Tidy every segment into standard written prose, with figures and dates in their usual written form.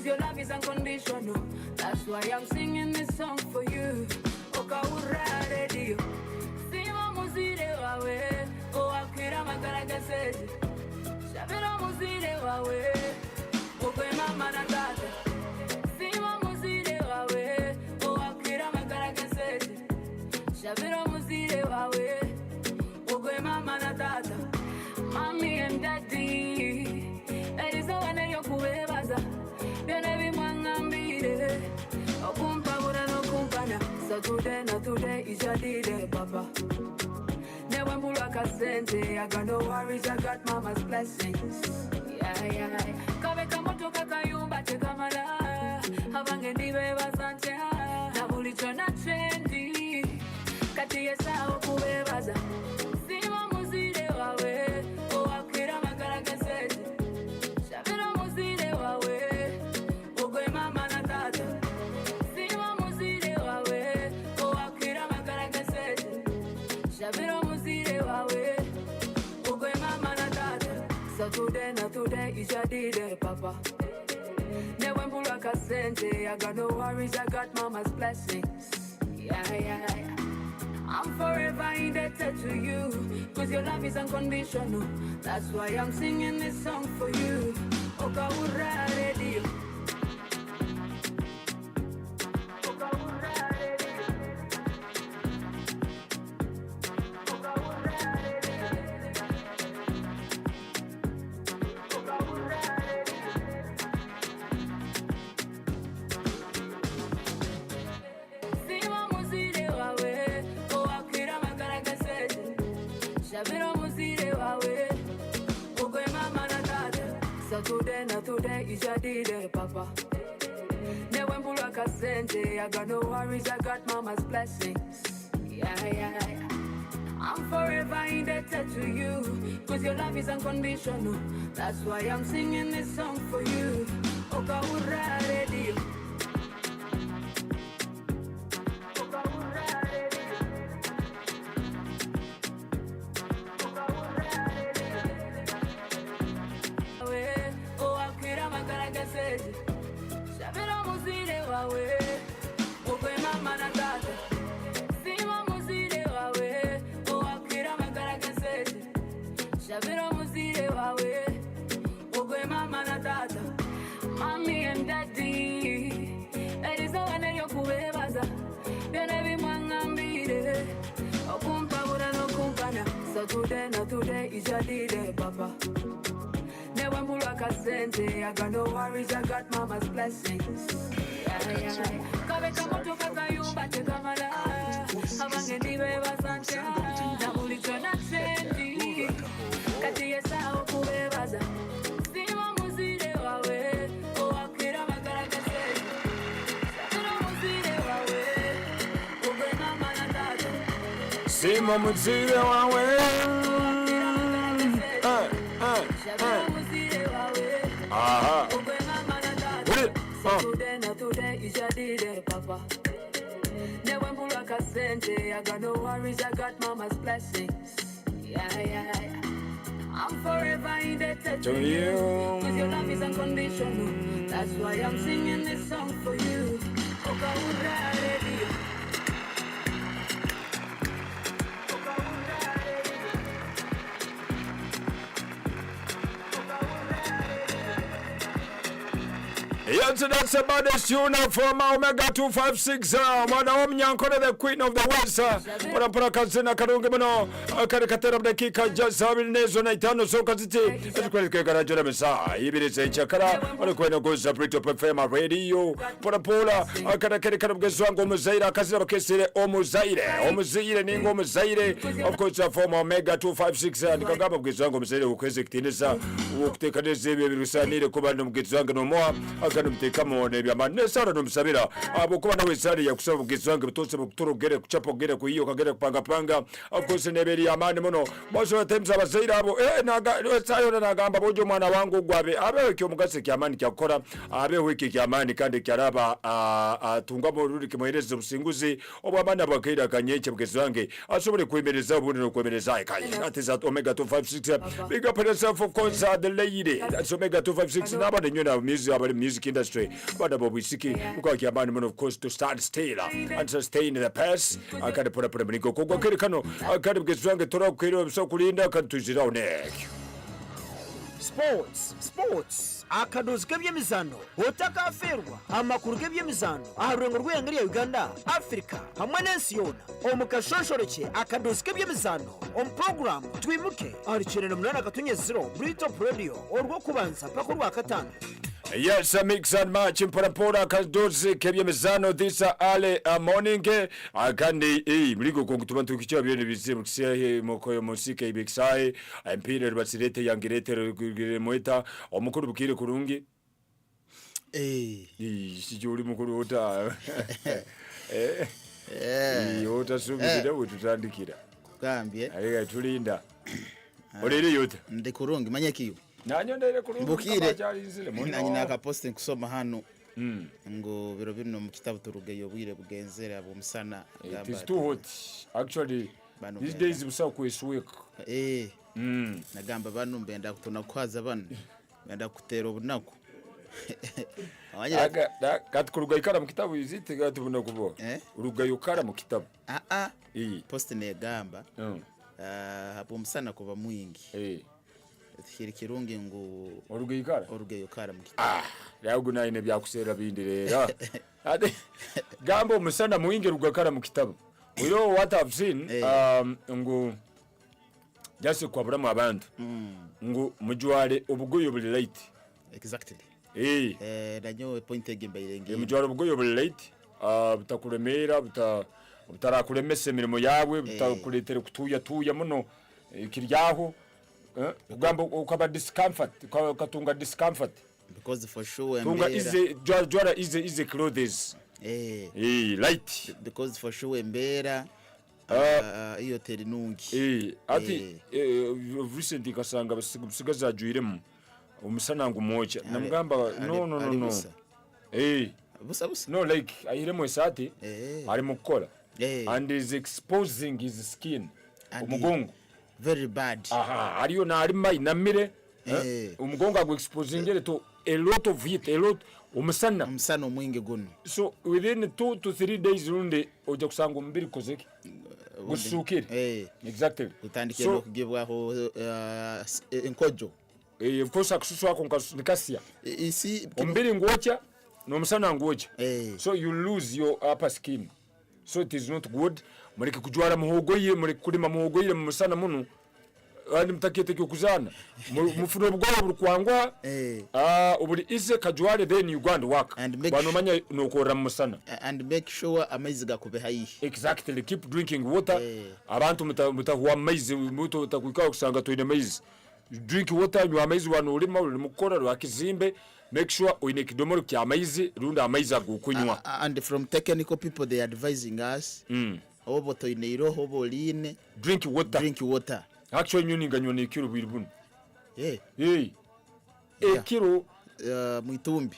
your love is unconditional. That's why I'm singing this song for you. Oka ura radio. Sima muzire wawe. O akira magaraga seji. Shabira muzire wawe. Okwe mama na tata. Sima muzire wawe. O akira magaraga seji. Shabira muzire wawe. Okwe mama na tata. Mommy and daddy. It is no one you could ever. So today is your day, Papa. Never move like a sente. I got no worries, I got mama's blessings. Yeah. Come to Kakayumba, Tekamala. Havange Nive Santia. Nabulicho na chendi. Katiesa Okuevaza. Sima Muzide Wawe. O Akira Makaragaset. Shavira Muzide Wawe. Ogwe Mama Natata. So today is your day, Papa. Never move like a sente. I got no worries, I got mama's blessings. Yeah. I'm forever indebted to you, cause your love is unconditional. That's why I'm singing this song for you. Oka ura radio. So today is your day, Papa. Never move like a sente. I got no worries, I got mama's blessings. Yeah. I'm forever indebted to you, cause your love is unconditional. That's why I'm singing this song for you. Oka ura radio. Shabira muzire wawe. Okwe mama na tata. Sima muzire wawe. O akira magaragasete. Shabira muzire wawe. Okwe mama na tata. Mommy and daddy. It is no one you could ever. You're mwangambire. Okumpa ura no kumpana. So today is your day, Papa. Never move like a sente. I got no worries, I got mama's blessings. Yeah. Come to Kakayumba, Tekamala. Havange Nive Santia. Nabulicho na chendi. Katiesa Okuevaza. Sima Muzide Wawe. O Akira Makaragase. Sima Muzide Wawe. Ogwe mama na tata. Sima Muzide Wawe. Aha. So today is your day, Papa. Never move like a sente. I got no worries, I got mama's blessings. Yeah. I'm forever indebted to you, cause your love is unconditional. That's why I'm singing this song for you. Oka ura radio. Yes, that's about the tune from Omega 256. Mwana Nyankole, the Queen of the West. Mwana Prakazina Karungi Mono. Karikatera dakika jazabi nezo na itano soka ziti. Tukweleke garaje na mesa. Ibiri se chakara. Mwana kwenda goza Brito Perfema Radio. Mwana Pola. Karakere karabgezo wangu Omuzaire. Kazira bakesire Omuzaire. Omuzaire ningo Omuzaire. Of course from Omega 256. Nikagamba bgezo wangu Omuzaire ukweze kitinisa. Ukutekaneze birusanire kubanda mgezo wangu no moa. Mteka mone byamane sara no musabira abo kuba nawe sari ya kusaba bugizwange bitose buturogere kuchapa gere kuyiyo kagere kupanga akose neberi amane mono bozo temza abazaira abo naga sayo nagamba bojo mwana wangu gwabe abewe kyo mugase kyamani kyakora abewe iki kyamani kandi kyaraba atunga mu ruri kimohereza ubusinguzi obwamana bakaira kanyeche bugizwange ashobore kwemereza ubundi no kwemereza kai atiza Omega 256 big up yourself of course the lady that's Omega 256 nabane nyona music abali music industry. But about whisky, we got your man, of course, to start still and sustain the pass. I can't put up a minute. Go, Kirikano. I can't get drunk at Torok, so Kulinda can to zero neck. Sports akadozi k'ebyemizano otakaferwa amakuru g'ebyemizano aharurengo rw'engeri ya Uganda Africa hamwe n'ensi yona omukashoshorekye akadozi k'ebyemizano program twimuke ahari 98.0 Britop Radio orwo kubanza paka rwa katano. Yes, a mix and match in Parapora kadozi k'ebyemizano this early morning. Akandi mligo konkutuba tukichwa byene bizimukisiye mokoyo musike ibixai empire basirete yangirete moita omukuru bukire kurungi sijuri mukuru ota ota subira ututandikira kambye arega tulinda olere yota ndi kurungi manyakiyo nanyo ndere kurungi bukire nanyi naka posting kusoma hano ngo biro bino mu kitabu turugeyo bwire bugenzera bumusana it is too hot actually these days busa kwesweek nagamba banu mbenda kutona kwaza banu mbenda kutera obunaku aga katkuruga ikara mu kitabu izite gatubuna kubo uruga yukara mu kitabu post ne gamba hapo musana kuba mwingi kirikirungi ngo uruga yukara mu kitabu yago naine byakusera bindi rero ade gambo musana mwingi ruga kara mu kitabu. You know what I've seen ngo just kwabura mu abantu ngo mujware ubugoyo buli late exactly danyo point egimba irenge mujware ubugoyo buli late butakuremera butarakuremese mirimo yawe butakuretera kutuya muno kiryaho ugambo ukaba discomfort katunga discomfort because for sure tunga jwara is clothes light because for sure mbera iyo terinungi ati recently kasanga basigaza juiremo umusanangu moja namugamba no busa no like ahiremo esati ari mukora and is exposing his skin umugongo very bad ariyo na ari mai namire umugongo agu exposing to a lot of heat umusana mwingi guno so within 2 to 3 days runde oja kusanga umbiri kozeke gusukire exactly utandikira no kugibwaho enkojo of course akususu wako nikasia isi umbiri ngocha no musana ngocha so you lose your upper skin so it is not good mureke kujwara muhogoye mureke kurima muhogoye mu musana muno kandi mtakete kuzana mufuno bwo burukwangwa uburi ize kajware then you go and work banomanya nokora musana and make sure amaizi gakube hayi exactly keep drinking water abantu mutahuwa amaizi muto utakwika kusanga toine amaizi drink water you amaizi wano urima uri mukora rwakizimbe make sure uine kidomoro kya amaizi runda amaizi agukunywa and from technical people they advising us obo toine iro obo line drink water actually nyoni kilo bilibun kilo muitumbi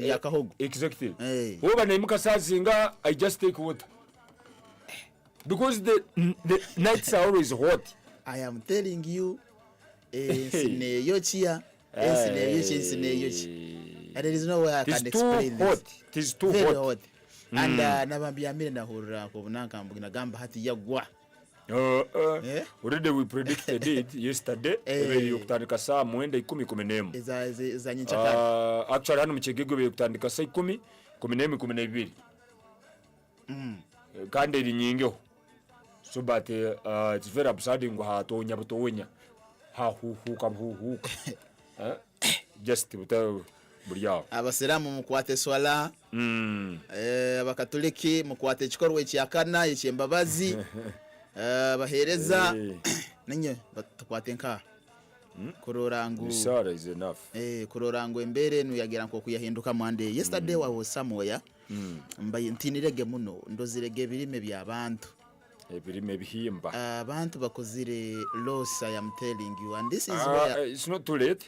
ya kahogo exactly oba na mukasazinga I just take water because the nights are always hot. I am telling you sine yochia sine yochi and there is no way I can explain this. It is too hot. And nabambia mire na hurra ko bunanga mbugina gamba hati yagwa already we predicted it yesterday eberi yokutandika saa 9:10 za nyinchaka actually hano mukigego beri kutandika saa 10:12 kandi iri nyingeho so but it's very absurd ngo hatonya butonya huhuka just buriyaho abasiramu mukwate swala abakatoliki mukwate kikorwa cyakana icyembabazi bahereza nenye batukwatenka kurorangu sara is enough kurorangu embere nuyagira nko kuyahinduka mwande yesterday wa samoya mbaye ntinirege muno ndozirege birime byabantu birime bihimba abantu bakozire loss I am telling you and this is where it's not too late.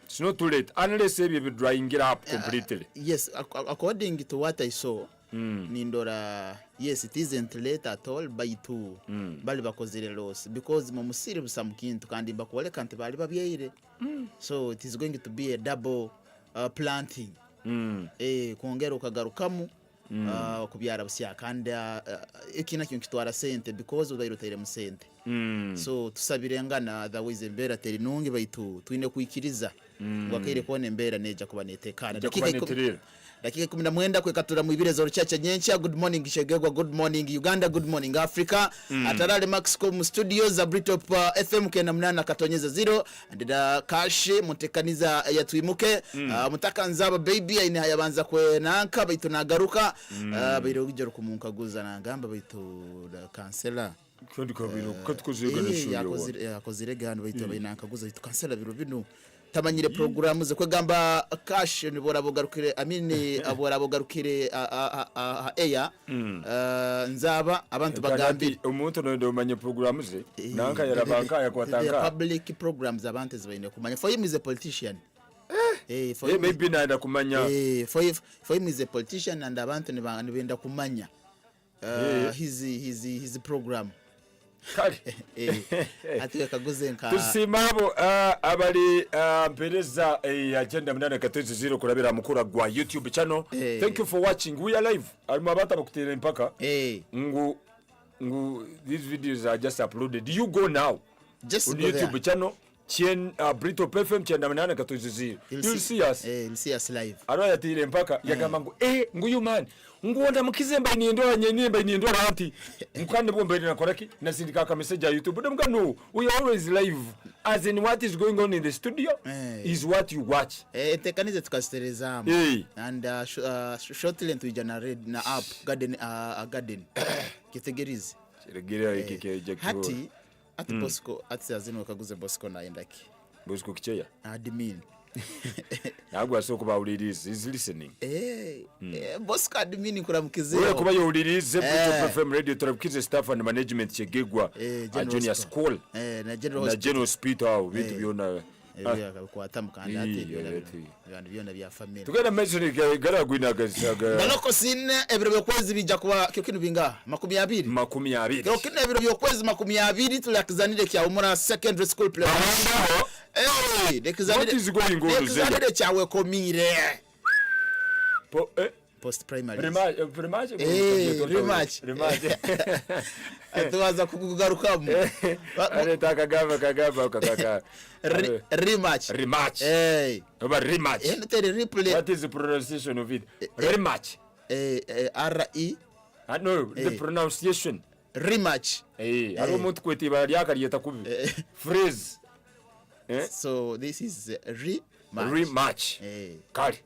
It's not too late unless you be drying it up completely. Yes, according to what I saw, nindora yes it isn't late at all by two bali bakozire loss because mu musiri busamukintu kandi bakoleka nti bali babyeire so it is going to be a double planting kongera ukagarukamu kubyara busya kandi ikina kintu kitwara sente because ubayirutire mu sente so tusabirengana otherwise mbera teri nungi baitu twine kwikiriza wakire kone mbera neja kuba netekana dakika 19 kwekatura mu ibirezo rucaca nyencha. Good morning Shegegwa, good morning Uganda, good morning Africa. Atarale Maxco mu studios za Britop FM kena mnana katonyeza 0 ndida kashe mutekaniza yatwimuke mutaka nzaba baby ine hayabanza kwenanka baitu nagaruka bayiro gijoro kumunkaguza nagamba baitu da kansela kandi kabiro katkozega n'ishuri yakozire gano baitu bayinankaguza baitu kansela biro bino tamanyire programu ze kwegamba cash ni bora bogarukire amini abora bogarukire eya nzaba abantu bagambi umuntu no manye programu ze nanka yarabanka yakwatanga public programs abantu zibaine kumanya for him is a politician for him maybe naenda kumanya for him is a politician and abantu ni benda kumanya his program kali atiwe kaguze nka tusimabo abali mpereza agenda 8 kurabira mukura gwa YouTube channel. Thank you for watching. We are live alimo abata bakutera mpaka ngu these videos are just uploaded. You go now just on YouTube channel Chien Brito FM chenda 8 you'll see us you'll see us live aro yatire mpaka yagamba ngo nguyu man nguonda mukizemba ni ndo nyenyemba ni ndo ranti mukande bombe na koraki na sindika ka message ya YouTube ndamka no we are always live as in what is going on in the studio is what you watch tekanize tukastereza and shortly into generate na app garden kitegerize regira ikike hati ati Bosco ati azino kaguze Bosco naendaki Bosco kicheya admin nagwa soko ba ulirize is listening Bosco admin kuramukizeo wewe kuba yo ulirize Britop FM radio turabukize staff and management chegegwa junior school na general hospital vitu biona kwa tamkanda ati byona bya family tugenda mention gara gwina gasaga naloko sine ebiro byokwezi bija kuba kyo binga 20 kyo kino ebiro byokwezi 20 tulakizanire kya umura secondary school play dekizanire chawe komire post primary rematch tuwaza kukugarukamu aretaka kagaba kakaka rematch over rematch replay. What is the pronunciation of it? Rematch R-E no the pronunciation rematch aro muntu kweti baryaka liyeta kubi phrase so this is rematch kali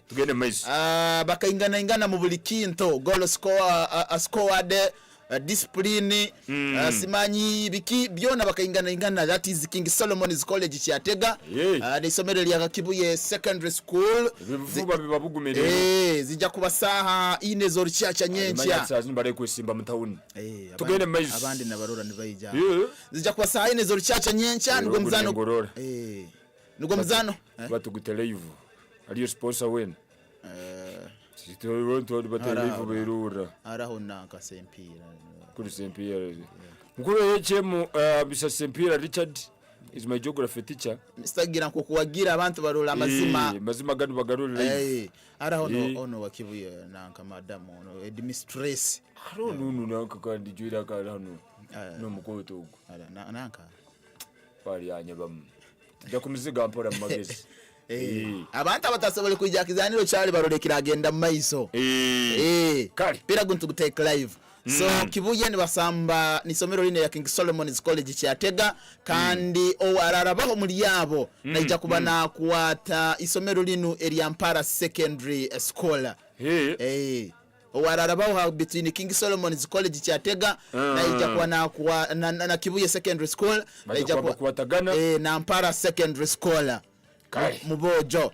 tugende maize bakaingana mu buli kinto goal scored discipline simanyi biki byona bakaingana that is King Solomon's College Kyatega ni somero lya Kibuye Secondary School bivuba bibabugumere zija kubasaha ine zo rucaca nyencha manyi bare kwesimba mutawuni tugende maize abandi nabarora nibayija zija kubasaha ine zo rucaca nyencha ngo mzano nugo mzano batugutele yivu aliyo sponsor wenu sito batele yivu berura araho naka sempira kuri sempira mukuru yechemu bisa sempira Richard is my geography teacher mistagira ko kuwagira abantu barula mazima gadu bagarule araho ono wakibuye nanka madam ono administrace haro nunu nanka kandi jwira ka hano no mukoto ugo nanka bari anyabam jakumiziga mpora magezi abantu abatasobole kujya kizaniro cyari barorekira agenda mu maiso kali pira guntu gutake live so Kibuye ni basamba ni somero line ya King Solomon's College Kyatega kandi ararabaho muri yabo najya kubana kuwata isomero linu Eliampara Secondary School ararabaho between King Solomon's College Kyatega najya kubana na Kibuye Secondary School najya kuwatagana na Ampara Secondary School mubojo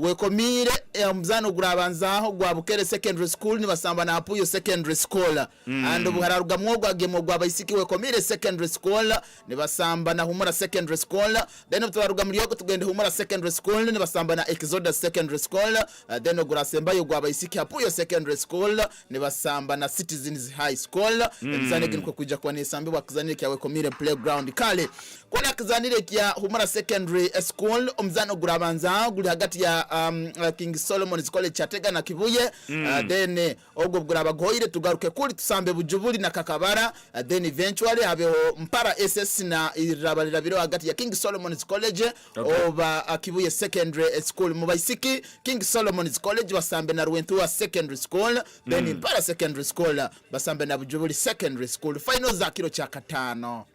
wekomire mzano gurabanzaho gwa Bukere Secondary School ni basamba na Apuyo Secondary School and buhararuga mwogwa gemo gwa bayisiki wekomire Secondary School ni basamba na Humura Secondary School then turaruga muri yoko tugende Humura Secondary School ni basamba na Exodus Secondary School then gurasemba yo gwa bayisiki Apuyo Secondary School ni basamba na Citizens High School nzane kinko kuja kwa nisambi wakizanire kya wekomire playground kale kwa kizanire kya Humura Secondary School school omzano gurabanza guli hagati ya King Solomon's College Chatega na Kibuye. Then ogwo gurabagoire tugaruke kuri tusambe Bujubuli na Kakabara. Then eventually habeho mpara SS na irabalira biro hagati ya King Solomon's College oba Kibuye Secondary School. Mubaisiki King Solomon's College basambe na Ruwentua Secondary School. Then mpara Secondary School basambe na Bujubuli Secondary School. Final za kilo cha katano.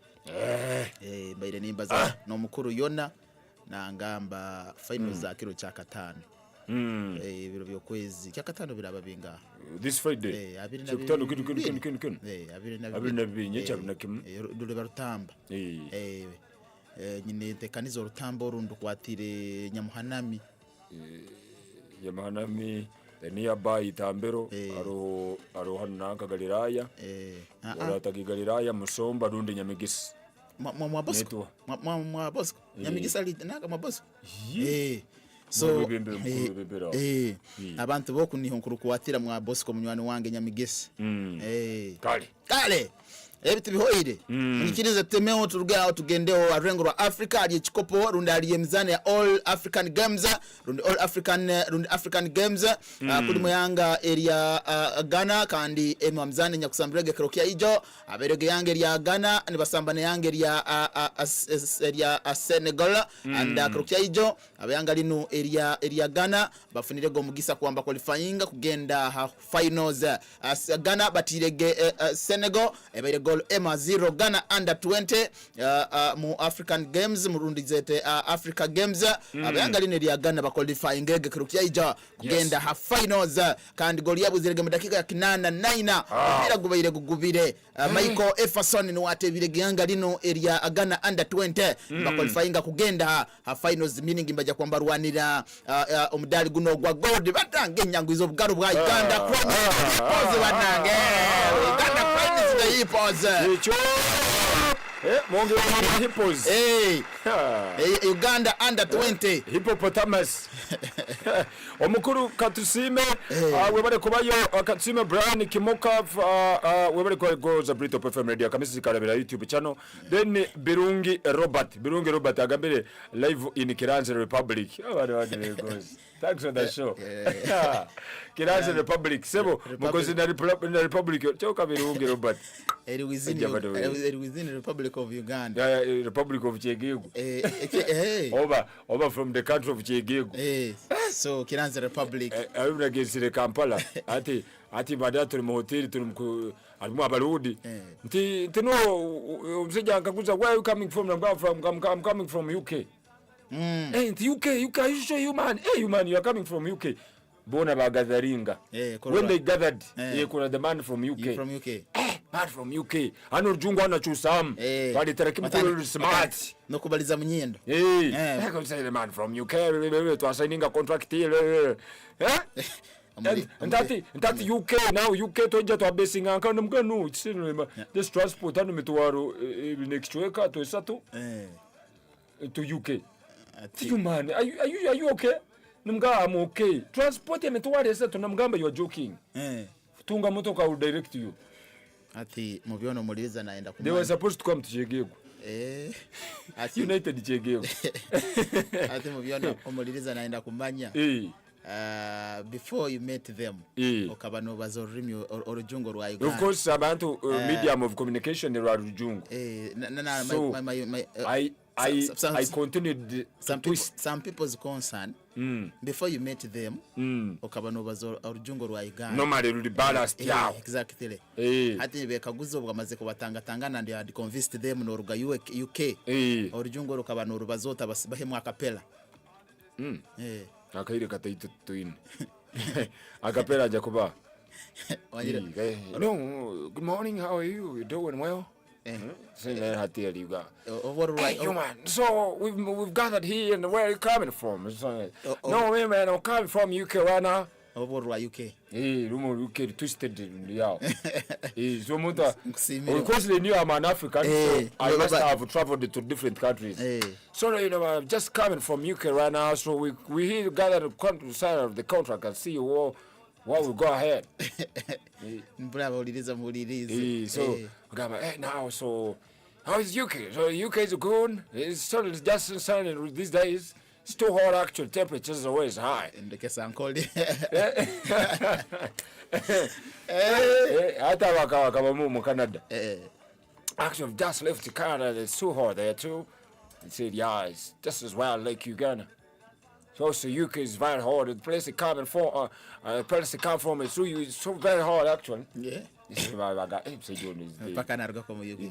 Baire nimba za no mukuru yona na ngamba final za kilo cha katano. Biro byo kwezi cha katano biraba binga this Friday chakutano kin abiri na binye cha na kim dole barutamba nyine tekanizo rutambo rundu kwatire Nyamuhanami Nyamuhanami nearby Itambero aro hano Kagaliraya Galiraya Musomba rundi Nyamigisi Mwabosko Nyamigisi ali naka Mwabosko so abantu boku niho nkuru kwatira Mwabosko munywani wange Nyamigisi kale ebiti bihoire nikirize temeo turugao tugendeo arengo rwa Africa ali chikopo runda ali mzane ya All African Games rundi African Games kuli muyanga area Ghana kandi ema mzane nyakusambirege kerokia ijo aberege yange area Ghana ni basambane yange area Senegal and kerokia ijo abayanga lino area Ghana bafunirego mugisa kwamba qualifying kugenda finals Ghana batirege Senegal eberege Emma 0 Ghana under 20 mu African Games murundi zete Africa Games abayanga line lya Ghana ba qualifying ngege kirukia ija kugenda ha finals kandi goli yabo zirege mu dakika ya 89 era gubaire gugubire Michael Efferson ni watebire ganga lino area Ghana under 20 ba qualifying kugenda ha finals meaning imbaja kwamba rwanira omudali guno gwa gold batange nyangu izo bugaro bwa Uganda kwa pose banange Uganda finals the hippos monge wa hippos Uganda under 20 hippopotamus omukuru katusime webale kubayo katusime Brian Kimoka webale kwa goza Brito FM radio kamisi kalabira YouTube channel then Birungi Robert agambere live in Kiranze Republic abana goes thanks for the show Kiranze Republic sebo mukozi na Republic choka Birungi Robert within the Republic of Uganda Republic of Chegegu over from the country of Chegegu so Kiranze Republic ayuna gesire Kampala ati badaturi mu hotel turi alimu abaludi ntino umseja akakuza where you coming from I'm coming from UK hey UK you show you man hey you man you are coming from UK bona bagadaringa when they gathered kuna the man from UK man from UK ano jungu anachusam bali tarakimu smart nokubaliza mnyendo I can say the man from UK to signing a contract here Ndati UK now UK toja to basing ankano mganu it's this transport anu mitwaro next week to sato to UK you man are you okay numga I'm okay transport ya mitwaro sato namgamba you are joking tunga motoka will direct you ati mubyono muliriza naenda they were supposed to come to Chegego ati United Chegego ati mubyono muliriza naenda kumanya before you met them okabano bazorimi orujungo rwa Uganda of course abantu medium of communication rwa rujungo I continued some people's concern before you met them okabano bazor orujungo rwa Uganda normally rudi ballast yao exactly hati bekaguzo bwamaze kubatanga tangana ndi had convinced them no ruga UK orujungo rukabano rubazota bahemu akapela akaire kataito twin akapela jakuba no good morning how are you doing well say hati you got you man so we've gathered here and where are you coming from no man I'm coming from UK right now over UK rumo UK twisted yao so muta of course they knew I'm an African so I must have traveled to different countries so you know I'm just coming from UK right now so we here gathered the side of the contract and see what we go ahead bravo uliriza mulirize so gama now so How is UK? So UK is good. It's still just sunny these days. It's too hot actually. Temperatures are always high. In the case I'm called. Hata waka mu Canada. Actually, I've just left Canada. It's too hot there too. He said, yeah, it's just as well like Uganda. So also UK is very hard. The place they come from, it's so very hard actually. Yeah. He's the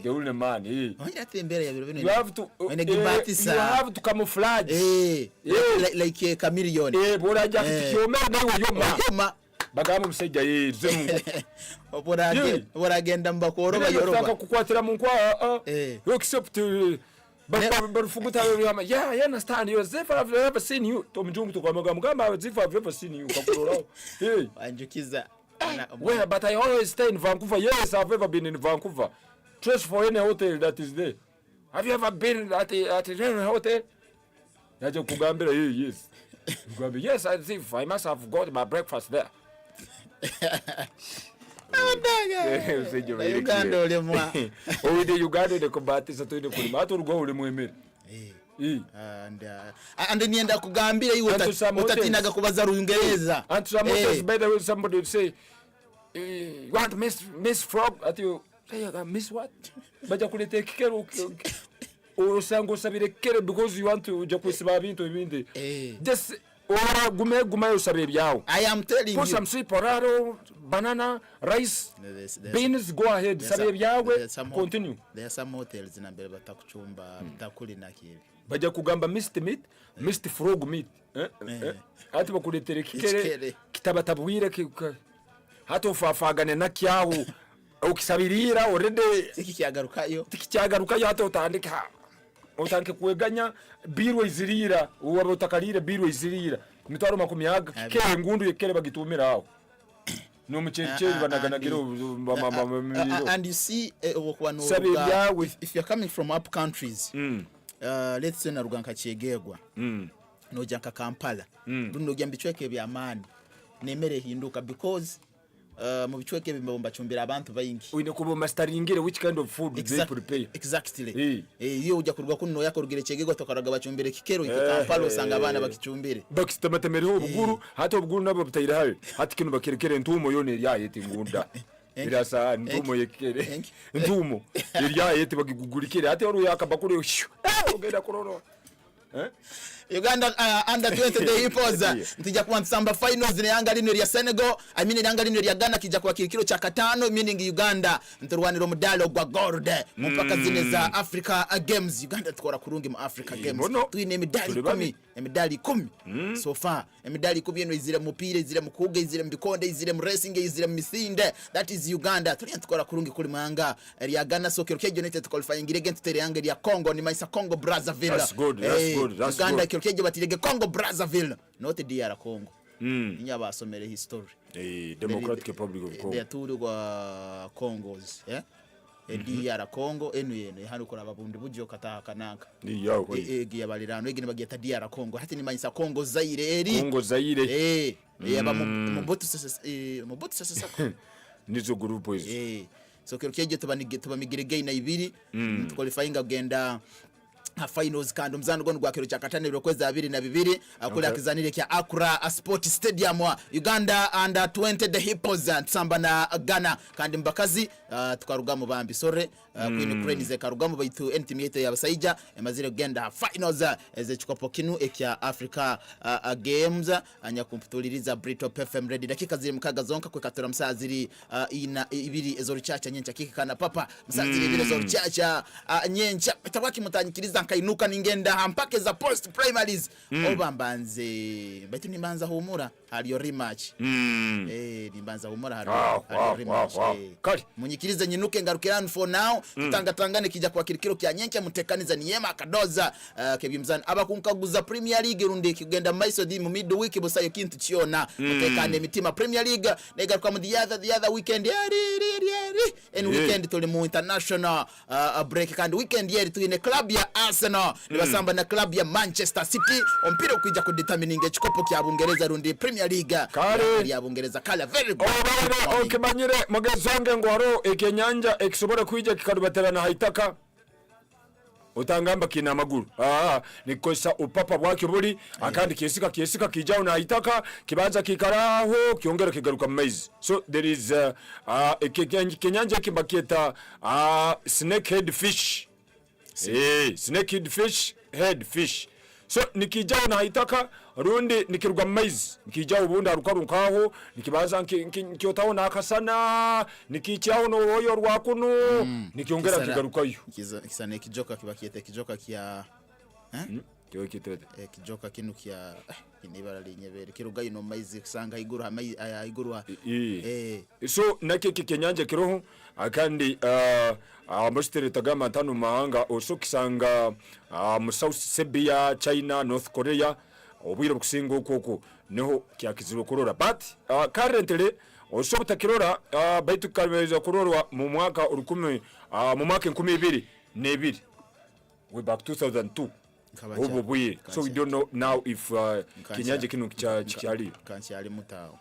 The only man. You You have to camouflage. Like a chameleon. Bagamu musajja yezemu Oragenda mbakoro bayoroba kukwatira mu nkwa except but fuguta yeah I understand you Zifa I've never seen you tomjungu tukamugamba Zifa I've never seen you kakurora hey anjukiza where but I always stay in Vancouver. Yes, I've ever been in Vancouver. Trace for any hotel that is there. Have you ever been at a hotel? Najo kugambira yes. Yes, I must have got my breakfast there. Uganda ole mwa Oide Uganda de kubatisa to ine kulima aturugwa ule mwemere and nienda kugambira iwe utatinaga kubaza Rungereza and some hotels by the way somebody would say you want miss frog at you say I miss what baja kulete kikero usango sabire kere because you want to jakwisiba bintu bindi just ora gume usabe byawo. I am telling put you some sweet potato, banana, rice, beans, go ahead sabe byawe continue. There are some hotels in Ambele batakuchumba bitakulina kibi baja kugamba missed meat, missed frog meat ati bakuletere kikere kitabatabwire hato fafagane nakyawo ukisabirira already tikicyagarukayo hato utandika utanke kueganya birwe izirira uwa utakalire birwe izirira mitwaro 10 kere ngundu yekere bagitumira aho no muceceri banaganagiro and you see if you're coming from up countries let's say na ruganka cyegegwa no janka Kampala runo gyambicweke byamani nemere hinduka because mu bichweke bimba chumbira abantu bayingi uine kubo masteringire which kind of food they prepare exactly iyo ujya kurwa kuno yakorugire cyegegwa tokaraga bachumbire kikero iki Kampala usanga abana bakichumbire bakistamatemereho ubuguru hata ubuguru nabo butayira hawe hata kino bakerekere ntumo yone yayete ngunda birasa ntumo yekere ntumo yayete bagigugurikire hata yoro yakabakure ugenda kororo Uganda under 20 the hippos ntija kuwa nsamba finals ni yanga lino ya Senegal yanga lino ya Ghana kija kwa kirikiro cha 5 meaning Uganda nturwaniro mudalo gwa gold mpaka zine za Africa Games Uganda tukora kurungi mu Africa Games tuine medali 10 so far medali 10 yeno izire mupire izire mukuge izire mbikonde izire mu racing izire misinde that is Uganda tukora kurungi kuli manga ya Ghana so kirikiro United qualifying against tere yanga ya Congo ni maisa Congo Brazzaville. That's good Uganda kirikiro batirege Congo Brazzaville not DR Congo inya basomere history Democratic Republic of Congo they turi kwa Congos DR Congo enu hano kora babundi bujo kataka nanka yawo giya balirano egine bageta DR Congo hati ni manyisa Congo Zaire yaba mubotu sasa nizo group hizo so kirikiro tubamigire na ibiri qualifying agenda finals kandi mzano gonu gwa kiro cha katane birokweza 22 akule akizanire kya Accra Sport Stadium wa Uganda under 20 the hippos tsamba na Ghana kandi mbakazi tukarugamo bambi sore Queen Ukraine ze karugamo baitu intimate ya basaija emazire genda finals eze chikopo kinu ekya Africa Games anya kumputuliriza Brito FM ready dakika ziri mukaga zonka kwe katora msaziri ina ibiri ezori chacha nyencha kikana papa msaziri ibiri ezori chacha nyencha tabaki mutanyikiriza kainuka ningenda mpake za post primaries obambanze baitu nimbanza humura haliyo rematch nimbanza humura haliyo rematch munyikirize nyinuke ngarukirani for now tangane kija kwa kirikiro kya nyencha mutekaniza niyema akadoza kebyimzana abakunkaguza Premier League rundi kigenda maiso di mu midweek bosayo kintu chiona mutekane mitima Premier League negaruka mu the other weekend and weekend tuli mu international break kandi weekend yeri tuine club ya Arsenal nibasamba na club ya Manchester City ompira ukija kudetermining chikopo kya Bungereza rundi Premier League ya Bungereza kala very good okay banyire magazange ngwaro ekenyanja eksobora kuija kikadubatera na haitaka otangamba kina amagulu nikozesa opapa bwakyo buli akandi kyesika kijawo naitaka kibanza kikaraho kyongera kigaruka mu maizi. So there is kenyanja kimba kieta snake head fish. Snake head fish. So nikijawo naitaka rundi nikiruga mu maizi nikijawo ubundi arukarukaho nikibaza nkyotaho nakasana nikichaho noyo rwakuno nikiongera kigarukayo kisana ikijoka kiba kiete kijoka kya cyo kitete kijoka kinu kya inibara linyebere kiruga ino maizi kusanga iguru iguru so nake kenyanja kiroho akandi amostere tagama tanu mahanga also kisanga mu South Serbia, China, North Korea obwira bukusinga okoko neho kyakiziro kurora but currently also butakirora baitu kalmeza kurorwa mu mwaka 2022 we back 2002 obubwe. So we don't know now if kinyaje kinu kyali kancyali mutaho.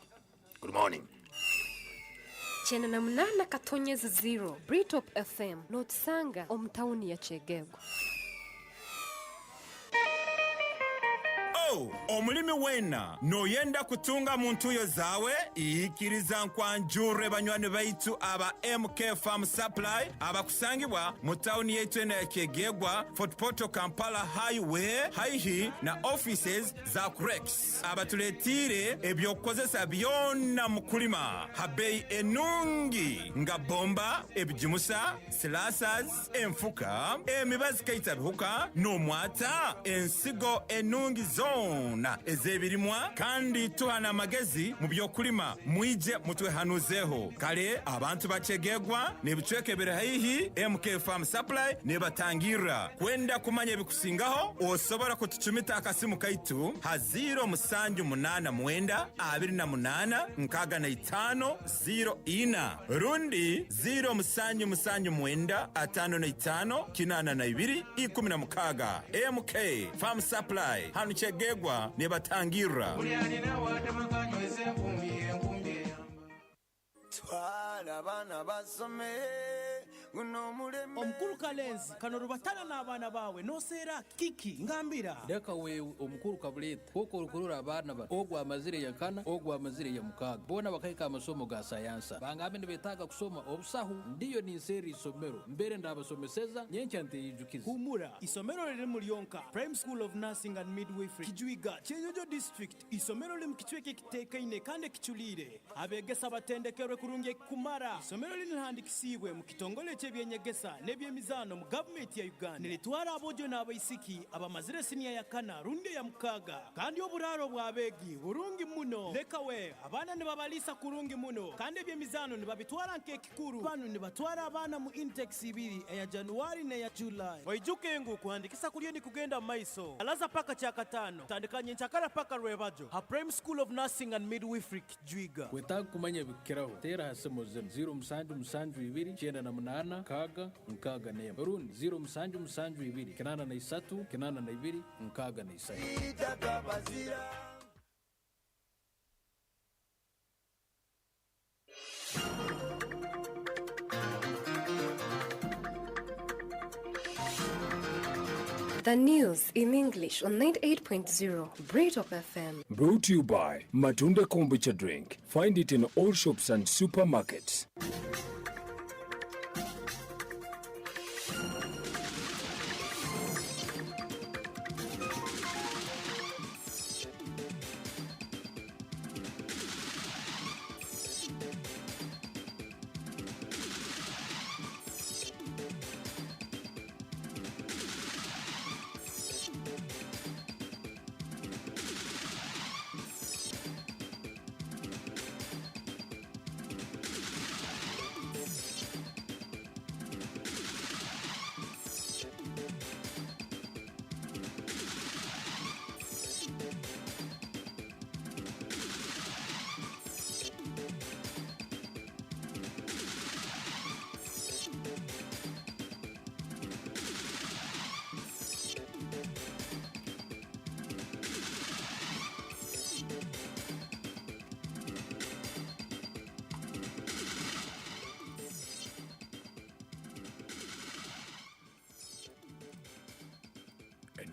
Good morning. Chena na mnana katonyeza 0 Britop FM notsanga omtauni ya Chegego. Omulimi wena noyenda kutunga muntu yo zawe ikiriza nkwanjure banywani baitu aba MK Farm Supply abakusangibwa mu town yetu ene Kegegwa Fort Portal Kampala Highway haihi na offices za Crex abatuletire ebyokozesa byonna mukulima habei enungi nga bomba ebijimusa slasers enfuka emibazi kaita bihuka no mwata ensigo enungi zona ezebirimwa kandi tuhana magezi mu byokulima mwije mutwe hanuzeho kale abantu bachegegwa nebicweke birahihi MK Farm Supply nebatangira kwenda kumanya bikusingaho osobora kutucumita akasimu kaitu ha 0 28 0 rundi 0 5 MK Farm Supply hanu Chegegwa nebatangira twala bana basome omukulu kalenzi kano rubatana n'abaana bawe noseera kiki ngambira leka wewe omukulu kabuleta koko rukurura abana ba ogwa amazire ya kana ogwa amazire ya mukaga bona bakaika amasomo ga sayansa bangambe nibetaga kusoma obusahu ndiyo ni seri isomero mbere ndabasomeseza nyencha ntiyijukiza humura isomero liri mu Lyonka Prime School of Nursing and Midwifery Kijuiga Chenyojo District isomero limu kichweke kitekaine kandi kichulire abegesa batendekerwe kurunge kumara isomero linihandikisibwe mu kitongole by'enyegesa n'ebyemizano mu government ya Uganda nilitwara abojo n'abaisiki abamazire senior ya kana runde ya mukaga kandi oburaro bwabegi burungi muno leka we abana ne babalisa kurungi muno kandi ebyemizano ne babitwara nke kikuru bano ne batwara abana mu index 2 ya January ne ya July oijuke ngo kuandikisa kulyo ni kugenda maiso alaza paka cha katano tandikanye nchakara paka rwebajo ha Prime School of Nursing and Midwifery Kijuiga kwetaka kumanya bikiraho tera hasemo 0 kaga nkaga ne Burundi 0 kinana na 3 kinana na 2 nkaga na 3. The news in English on 98.0 Britop FM. Brought to you by Matunda Kombucha Drink. Find it in all shops and supermarkets.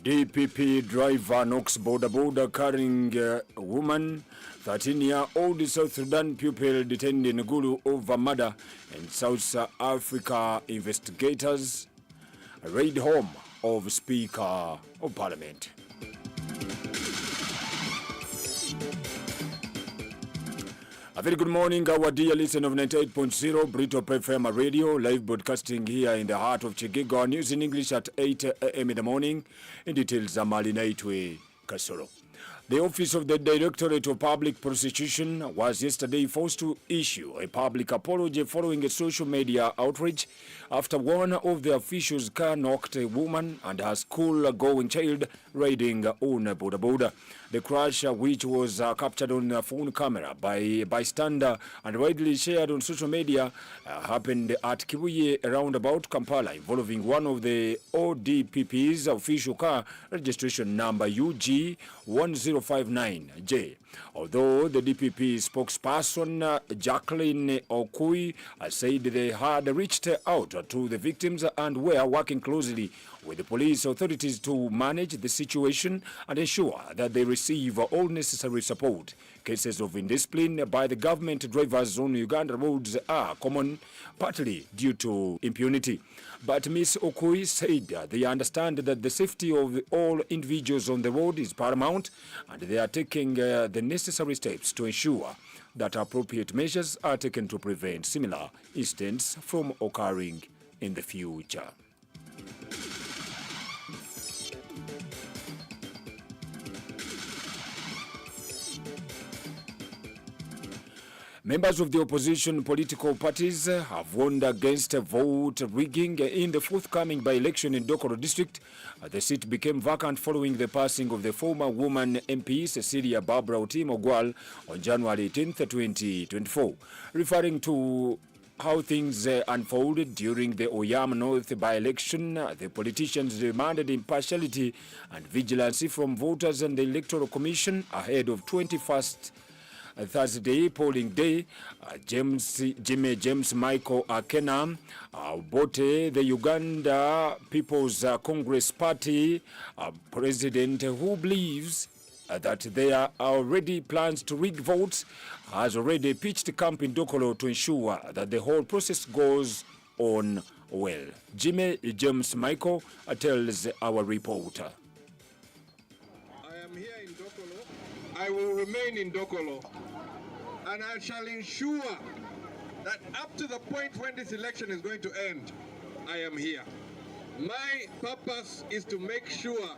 DPP driver knocks border carrying woman. 13-year-old South Sudan pupil detained in Gulu over murder. And South Africa investigators raid home of Speaker of Parliament. A very good morning, our dear listener of 98.0 Britop FM radio, live broadcasting here in the heart of Chigigo. News in English at 8 a.m. in the morning. In details, Amali Naitwe Kasoro. The Office of the Directorate of Public Prosecution was yesterday forced to issue a public apology following a social media outrage after one of the officials' car knocked a woman and her school-going child riding on a boda. The crash, which was captured on a phone camera by a bystander and widely shared on social media, happened at Kibuye roundabout Kampala, involving one of the ODPP's official car, registration number UG1059J. Although the DPP spokesperson Jacqueline Okui said they had reached out to the victims and were working closely with the police authorities to manage the situation and ensure that they receive all necessary support. Cases of indiscipline by the government drivers on Uganda roads are common, partly due to impunity. But Ms. Okui said they understand that the safety of all individuals on the road is paramount, and they are taking the necessary steps to ensure that appropriate measures are taken to prevent similar incidents from occurring in the future. Members of the opposition political parties have warned against vote rigging in the forthcoming by-election in Dokoro district. The seat became vacant following the passing of the former woman MP Cecilia Barbara Otim Ogwal on January 18, 2024. Referring to how things unfolded during the Oyam North by-election, the politicians demanded impartiality and vigilance from voters and the Electoral Commission ahead of 21st Thursday polling day. James Michael Akena Bote, the Uganda People's Congress Party president, who believes that there are already plans to rig votes, has already pitched camp in Dokolo to ensure that the whole process goes on well. James Michael tells our reporter. I am here in Dokolo. I will remain in Dokolo. And I shall ensure that up to the point when this election is going to end, I am here. My purpose is to make sure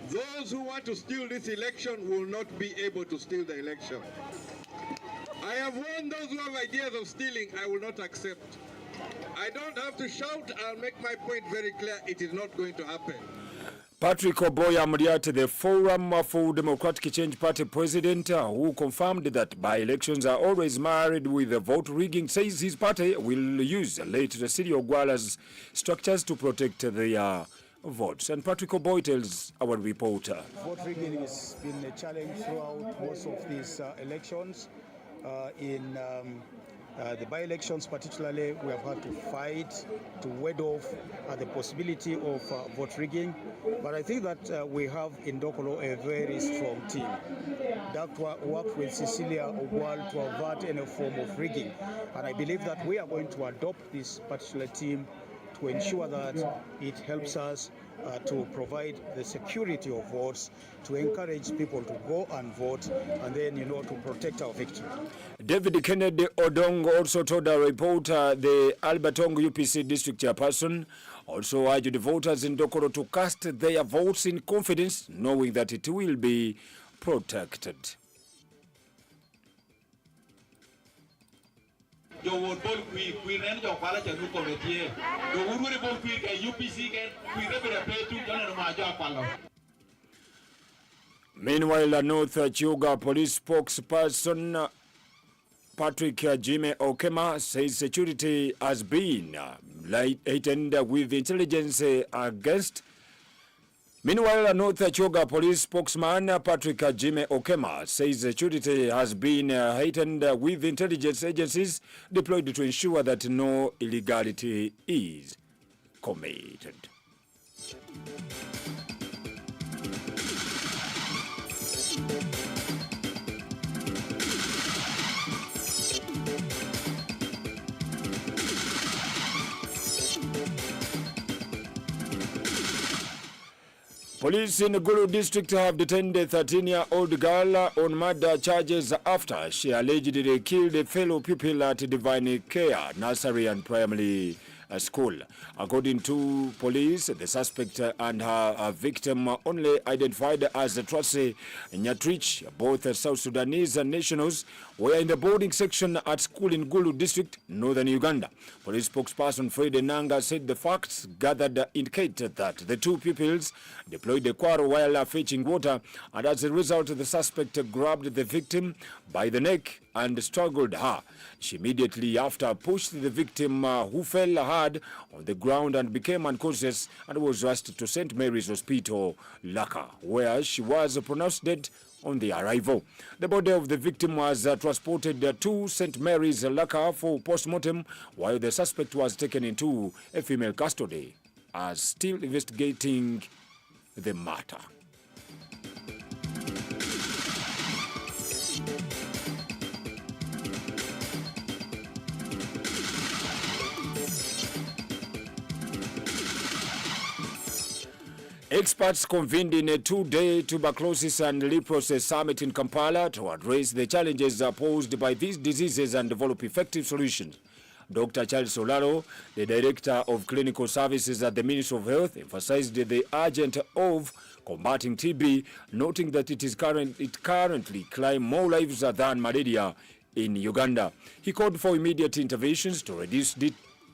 those who want to steal this election will not be able to steal the election. I have warned those who have ideas of stealing, I will not accept. I don't have to shout, I'll make my point very clear, it is not going to happen. Patrick Oboya Muriat, the Forum for Democratic Change Party president, who confirmed that by-elections are always married with vote rigging, says his party will use late Cecilia Ogwala's structures to protect their votes. And Patrick Oboya tells our reporter. Vote rigging has been a challenge throughout most of these elections. In the by-elections particularly, we have had to fight to ward off the possibility of vote rigging. But I think that we have in Dokolo a very strong team that worked with Cecilia Ogwal to avert any form of rigging. And I believe that we are going to adopt this particular team to ensure that it helps us to provide the security of votes, to encourage people to go and vote, and then, to protect our victory. David Kennedy Odong also told a reporter the Albertong UPC district chairperson also urged the voters in Dokoro to cast their votes in confidence, knowing that it will be protected. Meanwhile, a North Chuga police spokesperson Patrick Jime Okema says security has been heightened with intelligence against. Meanwhile, a North Choga police spokesman Patrick Jime Okema says security has been heightened with intelligence agencies deployed to ensure that no illegality is committed. Police in Gulu district have detained a 13-year-old girl on murder charges after she allegedly killed a fellow pupil at Divine Care Nursery and Primary School. According to police, the suspect and her victim, only identified as Tracy Nyatrich, both South Sudanese nationals, were in the boarding section at school in Gulu district, northern Uganda. Police spokesperson Fred Nanga said the facts gathered indicated that the two pupils deployed a quarrel while fetching water, and as a result, the suspect grabbed the victim by the neck and strangled her. She immediately after pushed the victim, who fell hard on the ground and became unconscious, and was rushed to St. Mary's Hospital, Laka, where she was pronounced dead on the arrival. The body of the victim was transported to St. Mary's, Laka for postmortem, while the suspect was taken into a female custody, as still investigating the matter. Experts convened in a two-day tuberculosis and leprosy summit in Kampala to address the challenges posed by these diseases and develop effective solutions. Dr. Charles Solaro, the Director of Clinical Services at the Ministry of Health, emphasized the urgent of combating TB, noting that it currently claims more lives than malaria in Uganda. He called for immediate interventions to reduce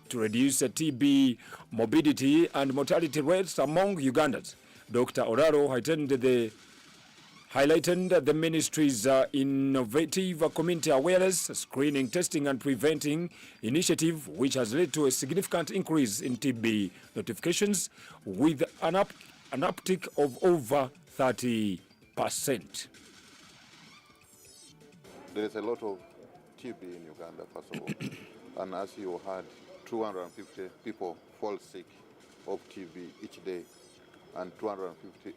TB morbidity and mortality rates among Ugandans. Dr. Oraro highlighted the ministry's innovative community awareness, screening, testing, and preventing initiative, which has led to a significant increase in TB notifications with an uptick of over 30%. There is a lot of TB in Uganda, first of all. And as you heard, 250 people fall sick of TB each day, and 250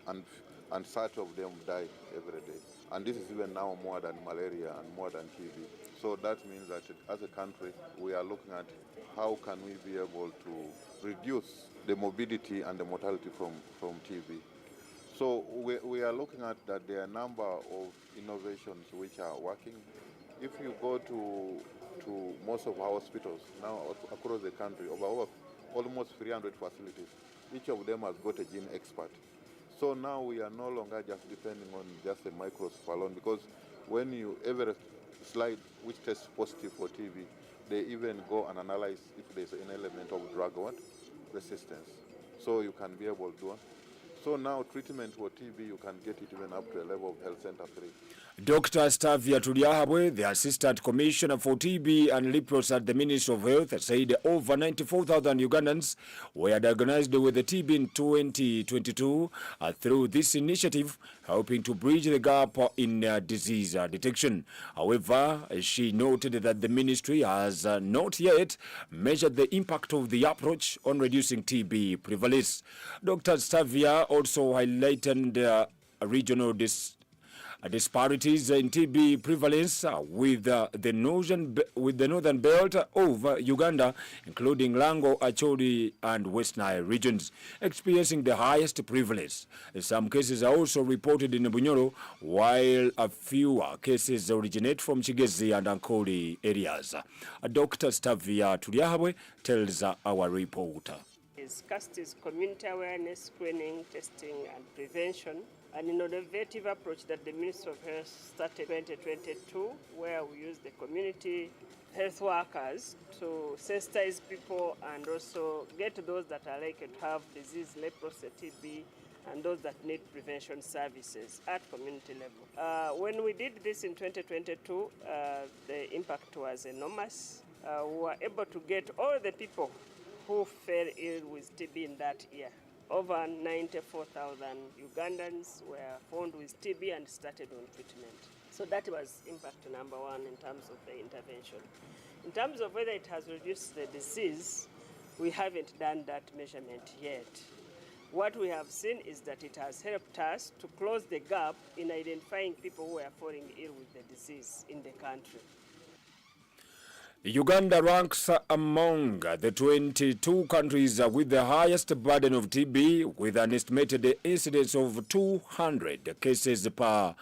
and 30 of them die every day. And this is even now more than malaria and more than TB. So that means that as a country, we are looking at how can we be able to reduce the morbidity and the mortality from TB. So we are looking at that there are a number of innovations which are working. If you go to most of our hospitals now across the country, over almost 300 facilities, each of them has got a gene expert. So now we are no longer just depending on just a microscope alone, because when you ever slide which tests positive for TB, they even go and analyze if there's an element of drug resistance. So you can be able to do it. So now treatment for TB, you can get it even up to a level of health center 3. Dr. Stavia Tuliahabwe, the Assistant Commissioner for TB and leprosy at the Ministry of Health, said over 94,000 Ugandans were diagnosed with the TB in 2022 through this initiative, helping to bridge the gap in disease detection. However, she noted that the ministry has not yet measured the impact of the approach on reducing TB prevalence. Dr. Stavia also highlighted regional disparities in TB prevalence with the northern belt of Uganda, including Lango, Acholi, and West Nile regions, experiencing the highest prevalence. Some cases are also reported in Bunyoro, while a few cases originate from Chigezi and Ankoli areas. Dr. Stavia Tuliahabwe tells our reporter. Discussed is community awareness, screening, testing, and prevention. An innovative approach that the Ministry of Health started in 2022, where we use the community health workers to sensitize people and also get those that are likely to have disease, leprosy, TB, and those that need prevention services at community level. When we did this in 2022, the impact was enormous. We were able to get all the people who fell ill with TB in that year. Over 94,000 Ugandans were found with TB and started on treatment. So that was impact number one in terms of the intervention. In terms of whether it has reduced the disease, we haven't done that measurement yet. what we have seen is that it has helped us to close the gap in identifying people who are falling ill with the disease in the country. Uganda ranks among the 22 countries with the highest burden of TB, with an estimated incidence of 200 cases per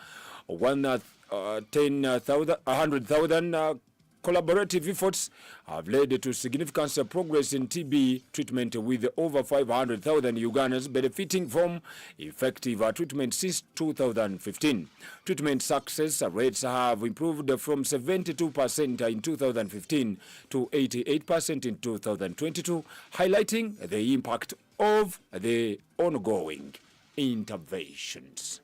100,000. Collaborative efforts have led to significant progress in TB treatment, with over 500,000 Ugandans benefiting from effective treatment since 2015. Treatment success rates have improved from 72% in 2015 to 88% in 2022, highlighting the impact of the ongoing interventions.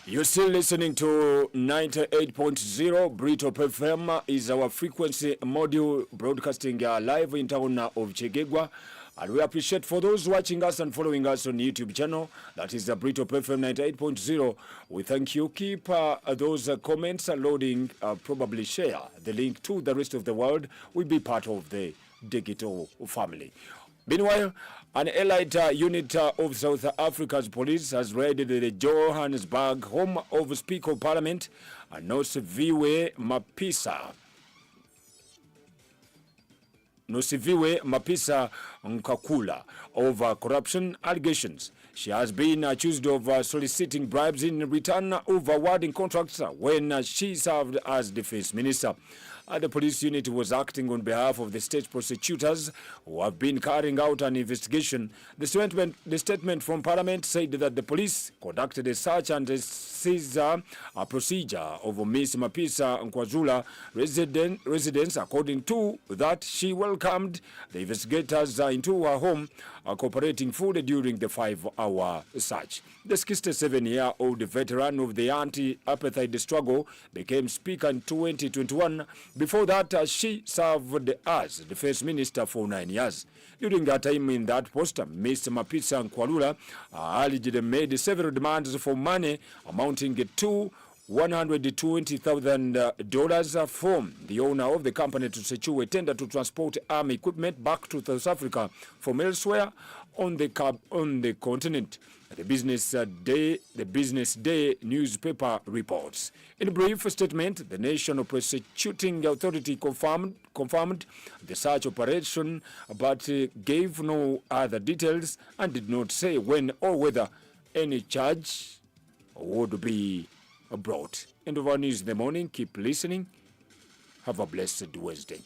You're still listening to 98.0 Britop FM is our frequency module, broadcasting live in town of Chegegwa. And we appreciate for those watching us and following us on YouTube channel. That is the Britop FM 98.0. We thank you. Keep those comments loading. Probably share the link to the rest of the world. We'll be part of the digital family. Meanwhile, an elite unit of South Africa's police has raided the Johannesburg home of Speaker of Parliament, Nosiviwe Mapisa Nkakula, over corruption allegations. She has been accused of soliciting bribes in return of awarding contracts when she served as defense minister. The police unit was acting on behalf of the state prosecutors who have been carrying out an investigation. The statement from Parliament said that the police conducted a search and a seizure procedure of Ms. Mapisa Nkwazula residence. According to that, she welcomed the investigators into her home, cooperating fully during the 5-hour search. The 67-year-old veteran of the anti-apartheid struggle became speaker in 2021. Before that, she served as defense minister for 9 years. During her time in that post, Ms. Mapisa Nkwalula allegedly made several demands for money amounting to $120,000 from the owner of the company to secure a tender to transport army equipment back to South Africa from elsewhere on the continent. The Business Day newspaper reports. In a brief statement, the National Prosecuting Authority confirmed the search operation, but gave no other details and did not say when or whether any charge would be brought. End of our news in the morning. Keep listening. Have a blessed Wednesday.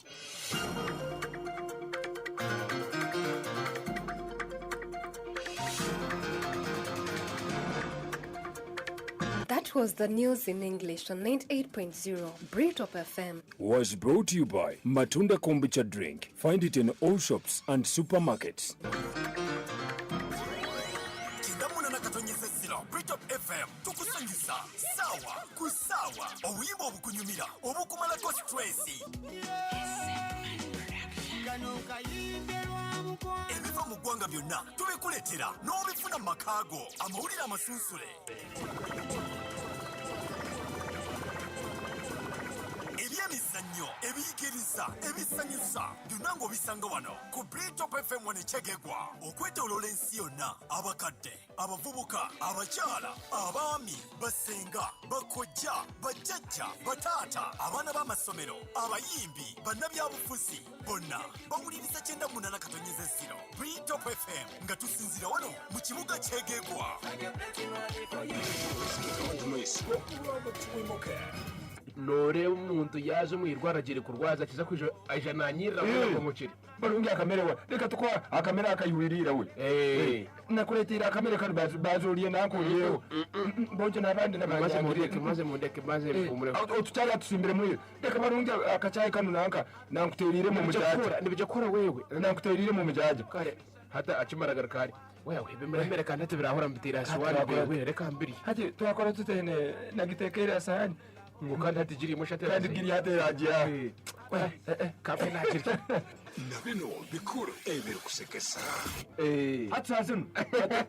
That was the news in English on 98.0 Britop FM. Was brought to you by Matunda Kombucha Drink. Find it in all shops and supermarkets. Britop FM tukusanyisa sawa kusawa obuyimba obukunyumira obukumala ko stress ebiva mu ggwanga byonna tubikuletera n'obifuna mu makaago amawulire amasunsule ebyemizannyo ebiyigiriza ebisanyusa byonna ng'obisanga wano ku Britop FM wane Chegegwa okwetooloola ensi yonna abakadde abavubuka abakyala abaami basenga bakojja bajjajja bataata abaana b'amasomero abayimbi bannabyabufuzi bonna bawuliriza 98.0 Britop FM nga tusinzira wano mu kibuga Chegegwa. Nore umuntu yaje mwirwara gire kurwaza kiza kwijo ajananyira mu mukiri barungi akamere wa reka tukwa akamera akayuririra we nakuletira akamere kandi bazoliye nakuriyeho bonje nabandi nabanje maze mundeke kumure tutari tusimbire muri reka barungi akacaye kanu nankuterire mu mujaje nibyo kora wewe nankuterire mu mujaje kare hata akimaraga kare wewe bimere kandi ate birahora mbitira swali wewe reka mbiri hati twakora tutene nagitekera sahani ngo kandi hati giri mushate kandi giri hate ragia kafe nakiri nabino bikuru ebirikusekesa hatazino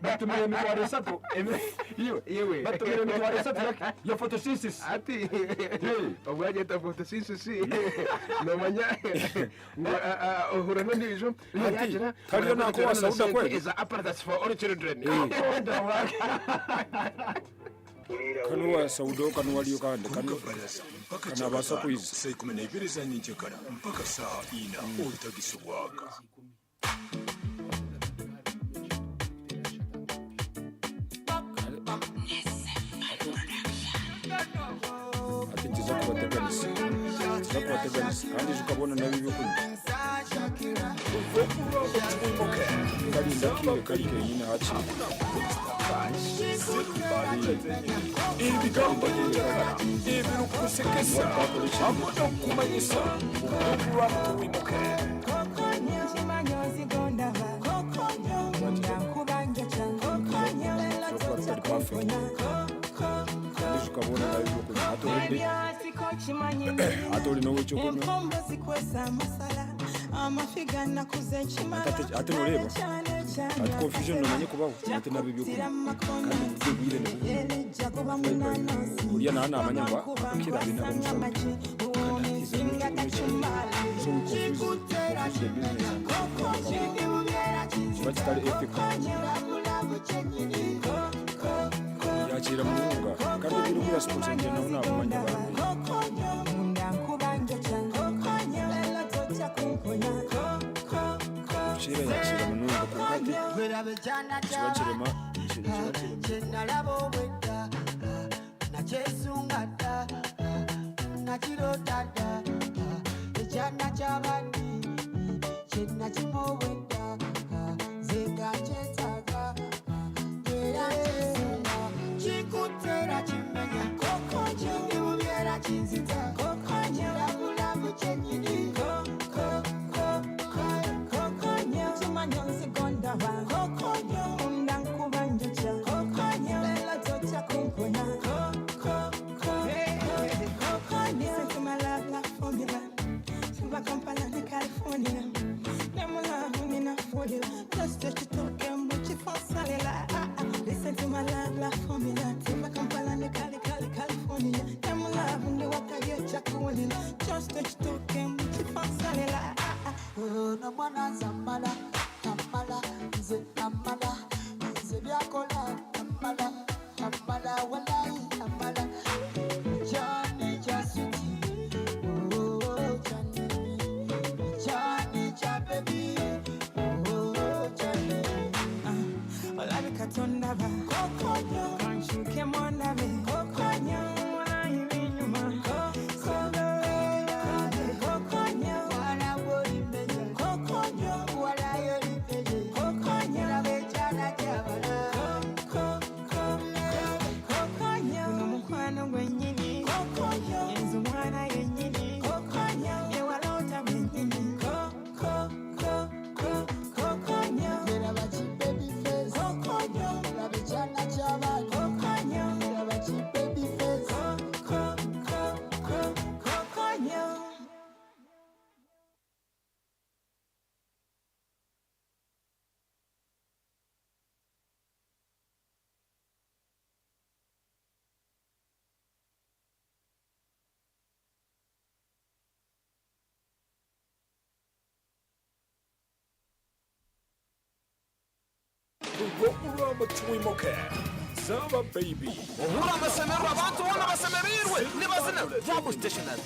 batumira emitwaro esatu yewe batumira emitwaro esatu ya photosynthesis ati obwageta photosynthesis nomanya uhura n'ibijum yagira hariyo nako wasauda kweli is apparatus for all children kanu wasaudo kanu waliyo kandi kanu kana basa kuiza saa 12 za ninjekara mpaka saa 4 utagisubwaka ati nziza kubateganisa kandi ukabona nabibi kundi karinda kiwe karike nyine haci ibigambo n'injekara ibirukusekesa amuno kumanyisa ukubura tuwimuke ukabona nabibi kundi atori no wicho kuno ati nureba ati confusion nomanye kubaho ati nabibi kundi kandi bwire ne uriya nana amanyamba kira bina bamusaba yakira mununga kandi biri muri sponsor nje naho nabamanya abantu chira yakira mununga kandi chibachirema chenalabo wenda nachesungata nachirotata echana chabandi chenachimowenda zegachetsaka chikutera chimenya chimubyera chinzita labulabu chenyini Listen to my la formula. Timba Kampala, California. Them love when they walk out, you're chuckling. Just touch token, but you found salila. No mwana zambala, kamala, nze kamala, nze byakola, kamala, kamala, walai, kamala. Johnny Jasuti, oh Johnny, Johnny Jababy, oh Johnny. Olabi katondaba, kokonya, kanshuke mondabe, kokonya, wana ibinyuma, kokonya, wana wori meje, kokonya, wala yori meje, kokonya, labechana jabala, kokonya, umukwano gwenyini, kokonya, enzu mwana yenyini, kokonya, ewalota mwenyini, kokonya, baby face, kokonya, labechana jabala, kokonya, baby face, kokonya. uramba tuwimuke zaba baby uhura amasemero abantu ubona basemerirwe nibazina Vabu Stationery